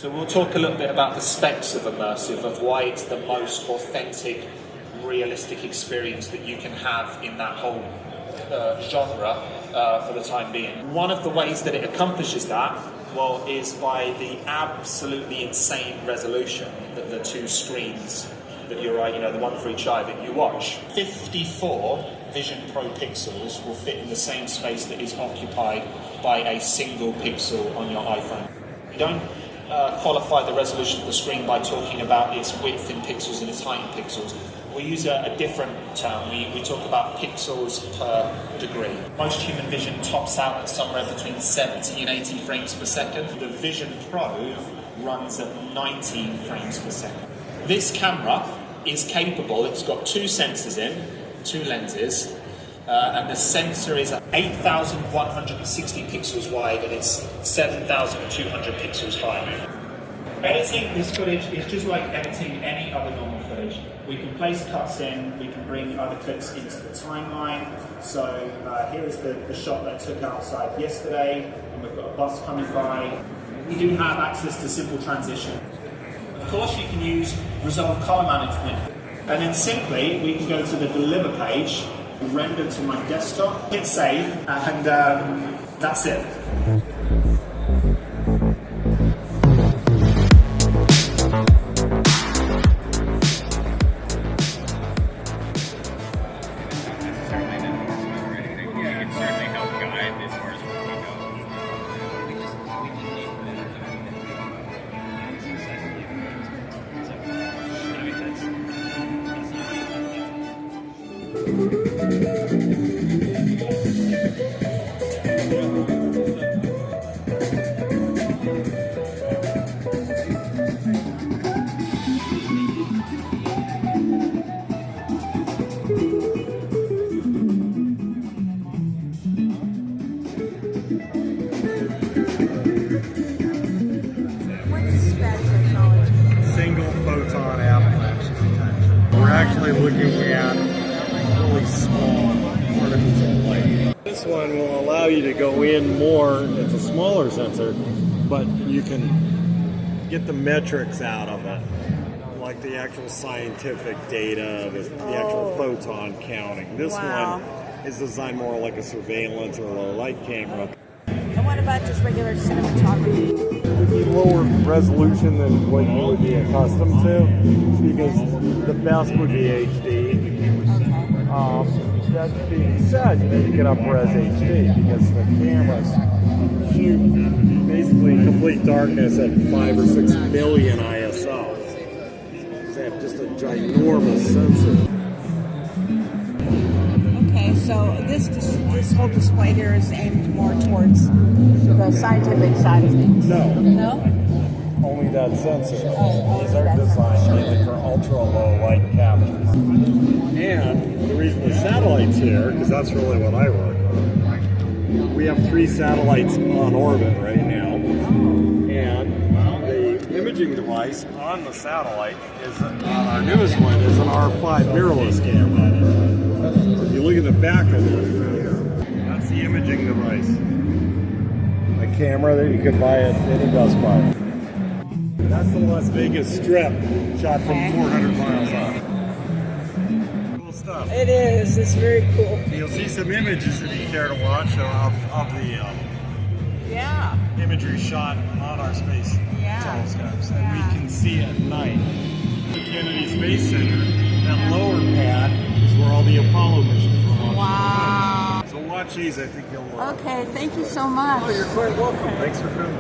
So we'll talk a little bit about the specs of immersive, of why it's the most authentic, realistic experience that you can have in that whole genre for the time being. One of the ways that it accomplishes that, well, is by the absolutely insane resolution that the two screens that you're right, the one for each eye that you watch. 54 Vision Pro pixels will fit in the same space that is occupied by a single pixel on your iPhone. You don't qualify the resolution of the screen by talking about its width in pixels and its height in pixels. We use a different term. We talk about pixels per degree. Most human vision tops out at somewhere between 70 and 80 frames per second. The Vision Pro runs at 19 frames per second. This camera is capable, it's got two sensors in, two lenses, and the sensor is 8,160 pixels wide and it's 7,200 pixels high. Editing this footage is just like editing any other normal footage. We can place cuts in, we can bring other clips into the timeline. So here is the shot that I took outside yesterday, and we've got a bus coming by. We do have access to simple transition. Of course, you can use resolve color management. And then simply, we can go to the deliver page, render to my desktop, hit save, and that's it. Actually looking at really small particles of light. This one will allow you to go in more. It's a smaller sensor, but you can get the metrics out of it, like the actual scientific data, the actual photon counting. This one is designed more like a surveillance or a low light camera. And what about just regular cinematography? It would be lower resolution than what you would be accustomed to, because the best would be HD. That being said, you get up res HD because the cameras shoot basically in complete darkness at 5 or 6 million ISO. They have just a ginormous sensor. Okay, so this whole display here is aimed more towards the scientific side of things. No? Only that sensor. These are designed mainly for ultra low light captures. And the reason the satellite's here, because that's really what I work on. We have 3 satellites on orbit right now. And the imaging device on the satellite is, on our newest one, is an R5 mirrorless camera. If you look at the back of it, that's the imaging device. A camera that you can buy at any Best Buy. That's the Las Vegas Strip, shot from 400 miles off. Cool stuff. It is. It's very cool. You'll see some images if you care to watch of the imagery shot on our space telescopes that we can see at night. The Kennedy Space Center, that lower pad, is where all the Apollo missions were launched. Wow. So watch these, I think you'll love. Okay, thank you so much. Oh, you're quite welcome. Thanks for coming.